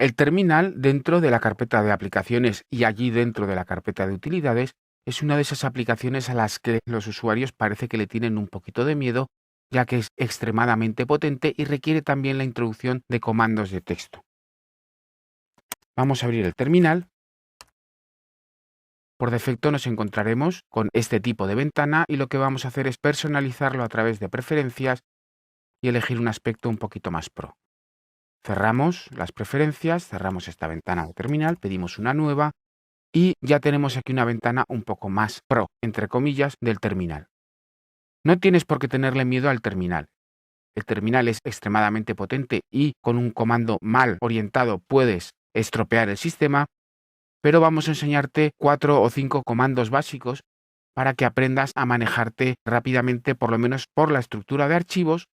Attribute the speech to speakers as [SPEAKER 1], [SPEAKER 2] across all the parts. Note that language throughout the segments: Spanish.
[SPEAKER 1] El terminal dentro de la carpeta de aplicaciones y allí dentro de la carpeta de utilidades es una de esas aplicaciones a las que los usuarios parece que le tienen un poquito de miedo, ya que es extremadamente potente y requiere también la introducción de comandos de texto. Vamos a abrir el terminal. Por defecto nos encontraremos con este tipo de ventana y lo que vamos a hacer es personalizarlo a través de preferencias y elegir un aspecto un poquito más pro. Cerramos las preferencias, cerramos esta ventana de terminal, pedimos una nueva y ya tenemos aquí una ventana un poco más pro, entre comillas, del terminal. No tienes por qué tenerle miedo al terminal. El terminal es extremadamente potente y con un comando mal orientado puedes estropear el sistema, pero vamos a enseñarte 4 o 5 comandos básicos para que aprendas a manejarte rápidamente, por lo menos por la estructura de archivos,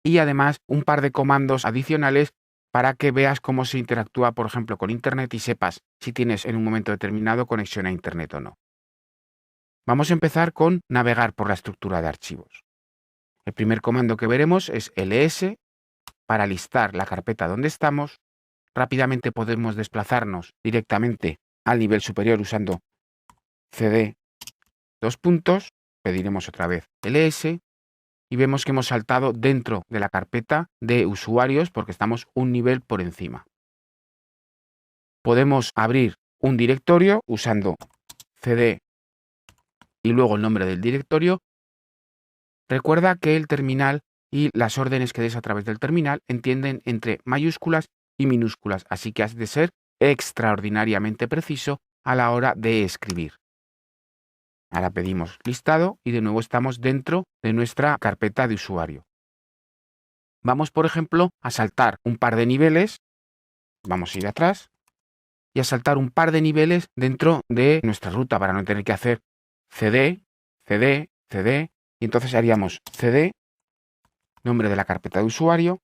[SPEAKER 1] y además un par de comandos adicionales para que veas cómo se interactúa, por ejemplo, con Internet y sepas si tienes en un momento determinado conexión a Internet o no. Vamos a empezar con navegar por la estructura de archivos. El primer comando que veremos es ls para listar la carpeta donde estamos. Rápidamente podemos desplazarnos directamente al nivel superior usando cd : pediremos otra vez ls y vemos que hemos saltado dentro de la carpeta de usuarios porque estamos un nivel por encima. Podemos abrir un directorio usando cd y luego el nombre del directorio. Recuerda que el terminal y las órdenes que des a través del terminal entienden entre mayúsculas y minúsculas, así que has de ser extraordinariamente preciso a la hora de escribir. Ahora pedimos listado y de nuevo estamos dentro de nuestra carpeta de usuario. Vamos, por ejemplo, a saltar un par de niveles. Vamos a ir atrás y a saltar un par de niveles dentro de nuestra ruta para no tener que hacer cd, cd, cd. Y entonces haríamos cd, nombre de la carpeta de usuario,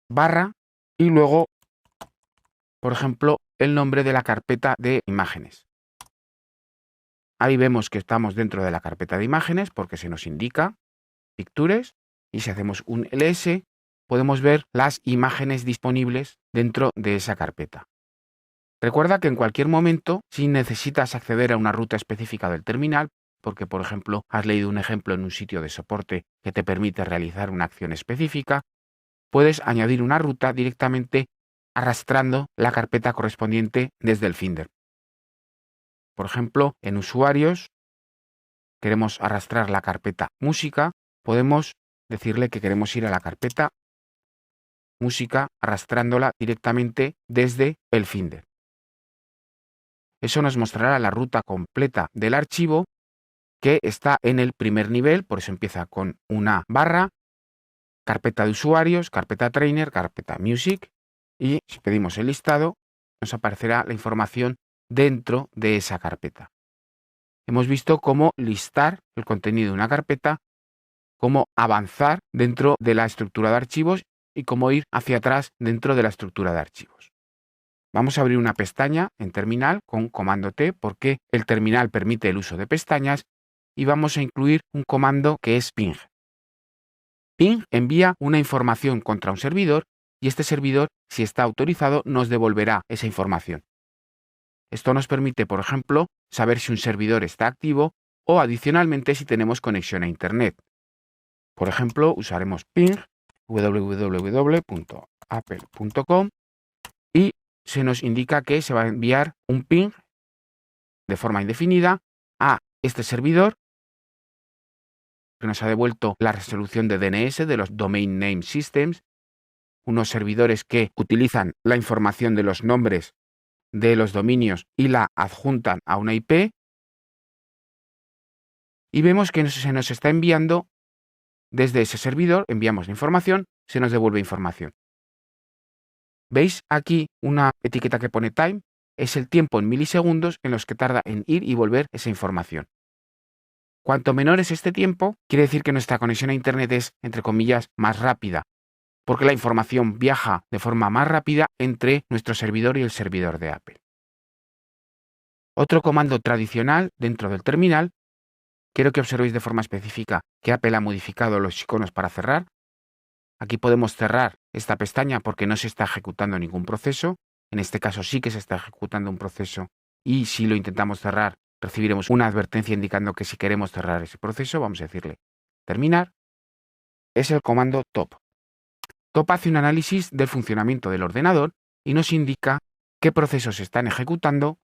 [SPEAKER 1] barra y luego, por ejemplo, el nombre de la carpeta de imágenes. Ahí vemos que estamos dentro de la carpeta de imágenes porque se nos indica Pictures y si hacemos un ls podemos ver las imágenes disponibles dentro de esa carpeta. Recuerda que en cualquier momento, si necesitas acceder a una ruta específica del terminal, porque por ejemplo has leído un ejemplo en un sitio de soporte que te permite realizar una acción específica, puedes añadir una ruta directamente arrastrando la carpeta correspondiente desde el Finder. Por ejemplo, en usuarios, queremos arrastrar la carpeta música, podemos decirle que queremos ir a la carpeta música arrastrándola directamente desde el Finder. Eso nos mostrará la ruta completa del archivo que está en el primer nivel, por eso empieza con una barra, carpeta de usuarios, carpeta trainer, carpeta music, y si pedimos el listado, nos aparecerá la información dentro de esa carpeta. Hemos visto cómo listar el contenido de una carpeta, cómo avanzar dentro de la estructura de archivos y cómo ir hacia atrás dentro de la estructura de archivos. Vamos a abrir una pestaña en terminal con comando T porque el terminal permite el uso de pestañas y vamos a incluir un comando que es ping. Ping envía una información contra un servidor y este servidor, si está autorizado, nos devolverá esa información. Esto nos permite, por ejemplo, saber si un servidor está activo o adicionalmente si tenemos conexión a Internet. Por ejemplo, usaremos ping www.apple.com y se nos indica que se va a enviar un ping de forma indefinida a este servidor que nos ha devuelto la resolución de DNS de los Domain Name Systems, unos servidores que utilizan la información de los nombres de los dominios y la adjuntan a una IP. Y vemos que se nos está enviando desde ese servidor, enviamos la información, se nos devuelve información. ¿Veis aquí una etiqueta que pone time? Es el tiempo en milisegundos en los que tarda en ir y volver esa información. Cuanto menor es este tiempo, quiere decir que nuestra conexión a Internet es, entre comillas, más rápida, porque la información viaja de forma más rápida entre nuestro servidor y el servidor de Apple. Otro comando tradicional dentro del terminal, quiero que observéis de forma específica que Apple ha modificado los iconos para cerrar. Aquí podemos cerrar esta pestaña porque no se está ejecutando ningún proceso. En este caso sí que se está ejecutando un proceso y si lo intentamos cerrar, recibiremos una advertencia indicando que si queremos cerrar ese proceso, vamos a decirle terminar, es el comando top. Top hace un análisis del funcionamiento del ordenador y nos indica qué procesos se están ejecutando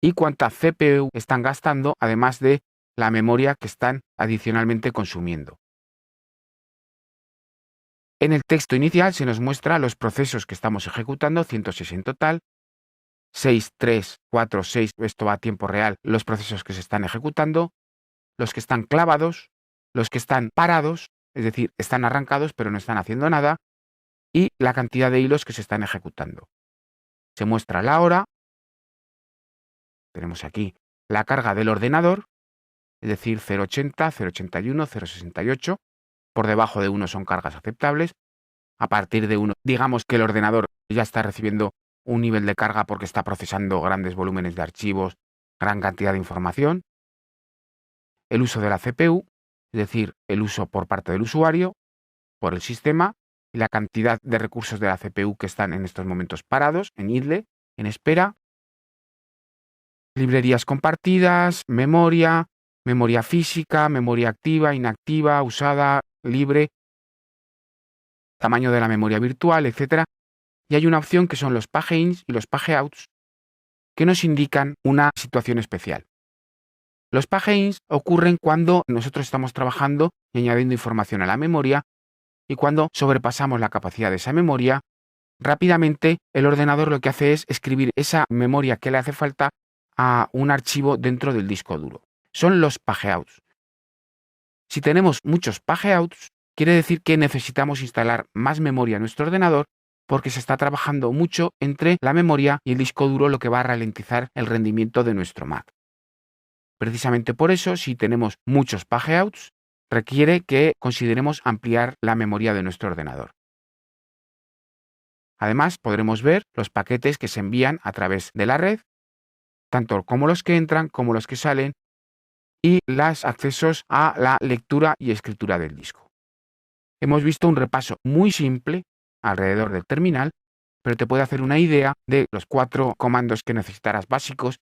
[SPEAKER 1] y cuánta CPU están gastando, además de la memoria que están adicionalmente consumiendo. En el texto inicial se nos muestra los procesos que estamos ejecutando, 106 en total, 6, 3, 4, 6, esto va a tiempo real, los procesos que se están ejecutando, los que están clavados, los que están parados, es decir, están arrancados pero no están haciendo nada, y la cantidad de hilos que se están ejecutando. Se muestra la hora, tenemos aquí la carga del ordenador, es decir, 0,80, 0,81, 0,68, por debajo de 1 son cargas aceptables, a partir de 1, digamos que el ordenador ya está recibiendo un nivel de carga porque está procesando grandes volúmenes de archivos, gran cantidad de información. El uso de la CPU, es decir, el uso por parte del usuario, por el sistema, y la cantidad de recursos de la CPU que están en estos momentos parados, en idle, en espera. Librerías compartidas, memoria, memoria física, memoria activa, inactiva, usada, libre, tamaño de la memoria virtual, etc. Y hay una opción que son los page-ins y los page-outs, que nos indican una situación especial. Los page-ins ocurren cuando nosotros estamos trabajando y añadiendo información a la memoria y cuando sobrepasamos la capacidad de esa memoria, rápidamente el ordenador lo que hace es escribir esa memoria que le hace falta a un archivo dentro del disco duro. Son los page-outs. Si tenemos muchos page-outs, quiere decir que necesitamos instalar más memoria en nuestro ordenador porque se está trabajando mucho entre la memoria y el disco duro, lo que va a ralentizar el rendimiento de nuestro Mac. Precisamente por eso, si tenemos muchos page-outs, requiere que consideremos ampliar la memoria de nuestro ordenador. Además, podremos ver los paquetes que se envían a través de la red, tanto como los que entran como los que salen, y los accesos a la lectura y escritura del disco. Hemos visto un repaso muy simple alrededor del terminal, pero te puede hacer una idea de los 4 comandos que necesitarás básicos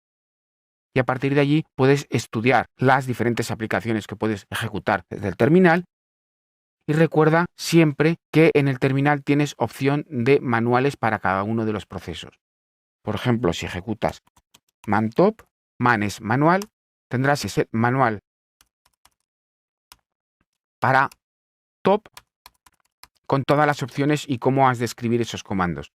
[SPEAKER 1] y a partir de allí puedes estudiar las diferentes aplicaciones que puedes ejecutar desde el terminal. Y recuerda siempre que en el terminal tienes opción de manuales para cada uno de los procesos. Por ejemplo, si ejecutas man-top, man es manual, tendrás ese manual para top con todas las opciones y cómo has de escribir esos comandos.